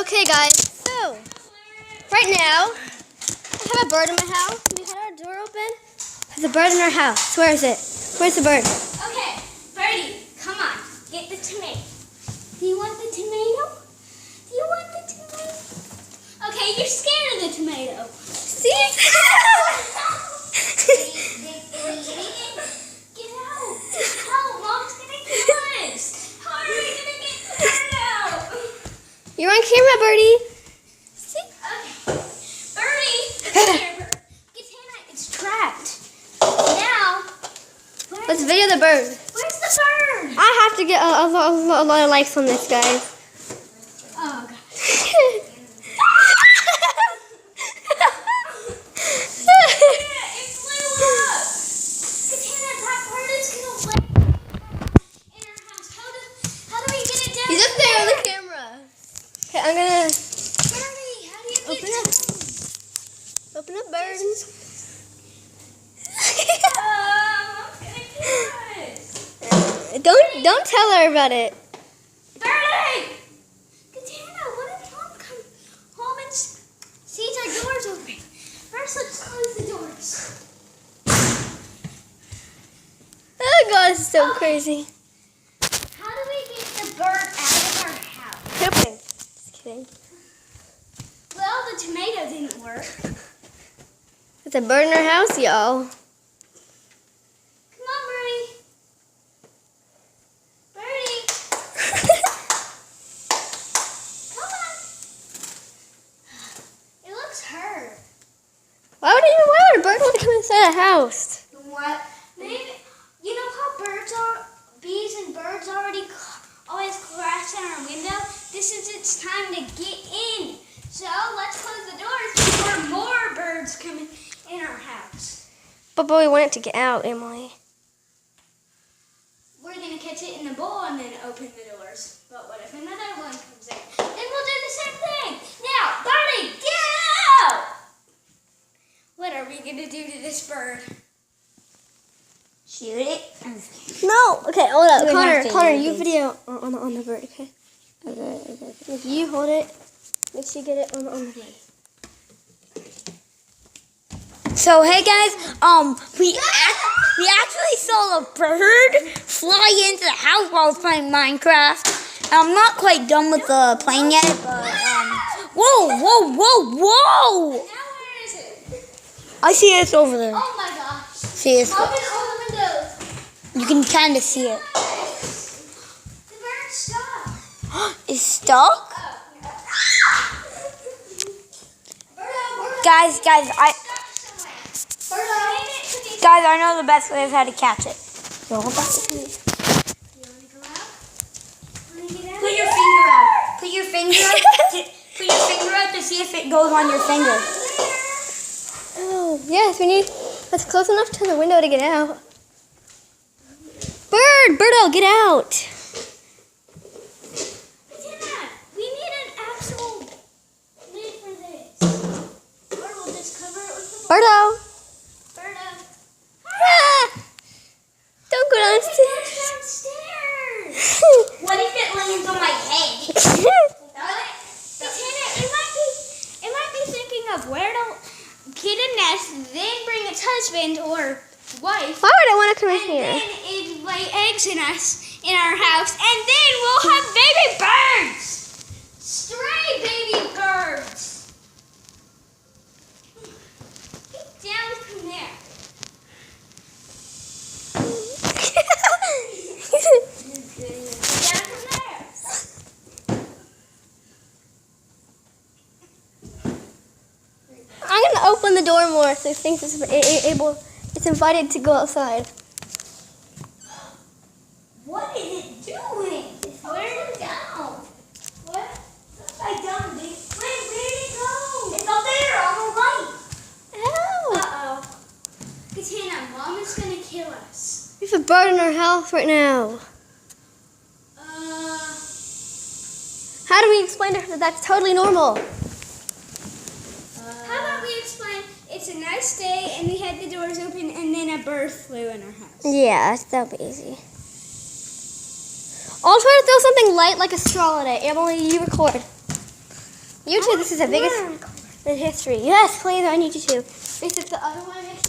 Okay, guys, so right now I have a bird in my house. We had our door open. There's a bird in our house. Where is it? Where's the bird? Okay, birdie, come on, get the tomato. Do you want the tomato? Do you want the tomato? Okay, you're scared of the tomato. See? Get out. Oh, Mom's gonna kill us. How are we gonna get the bird out? You're on camera, Birdie. See? Okay. Birdie, come here, bird. Katana, it's trapped. Now, Let's video the bird. where's the bird? I have to get a lot of likes on this, guys. Oh, God. It flew up. Katana, that bird is gonna lay in our house. How do we get it down? He's up there on the camera. Okay, I'm gonna Birdie, how do you get Open it up. down? open up bird. Mom's gonna kill us. Don't tell her about it. Birdie! Katana, what if Mom come home and sees our doors open? First, let's close the doors. Oh God, it's so crazy. How do we get the bird out of our house? Pooping. Just kidding. Well, the tomato didn't work. There's a bird in our house, y'all. Come on, Birdie. Birdie, come on. It looks hurt. Why would a bird want to come inside a house? What? Maybe, you know how bees and birds always crash in our window? This is its time to get in. So let's close the doors before more birds come in our house. But we want it to get out, Emily. We're going to catch it in the bowl and then open the doors. But what if another one comes in? Then we'll do the same thing. Now, Birdie, get out! What are we going to do to this bird? Shoot it? No. Okay, hold up. Do it half Connor, thing, you please. video on the bird, okay? Okay. If you hold it, make sure you get it on the bird. So hey guys, we actually saw a bird fly into the house while I was playing Minecraft. I'm not quite done with the playing yet, but whoa! Now where is it? I see it's over there. Oh my gosh. See it's Open all the windows. you can kind of see it. The bird stopped. It's stuck, guys. I know the best way is how to catch it. So hold on. Put your finger out. Put your finger out to see if it goes on your finger. Oh, yes, that's close enough to the window to get out. Birdo, get out. We need an actual lid for this. Or we'll just cover it with the Birdo. Birdo. Ah, don't go downstairs. Downstairs. What if it lands on my head? It might be thinking of where to get a nest, then bring its husband or wife, Why would I want to come in and here? then it lay eggs in our house, and then we'll have baby birds, stray baby birds. Get down from there. Down from there. I'm going to open the door more so it thinks it's invited to go outside. What is it doing? Where did it go? What? Upside down, dude. Where did it go? It's up there on the right. Ow. Uh-oh. Katana, Mom is going to kill us. We have a bird in our house right now. How do we explain to her that that's totally normal? How about we explain, it's a nice day and we had the doors open and then a bird flew in our house. Yeah, that'll be easy. I'll try to throw something light like a straw at it. Emily, you record. YouTube, this is the biggest in history. Yes, please, I need you to. This is the other one.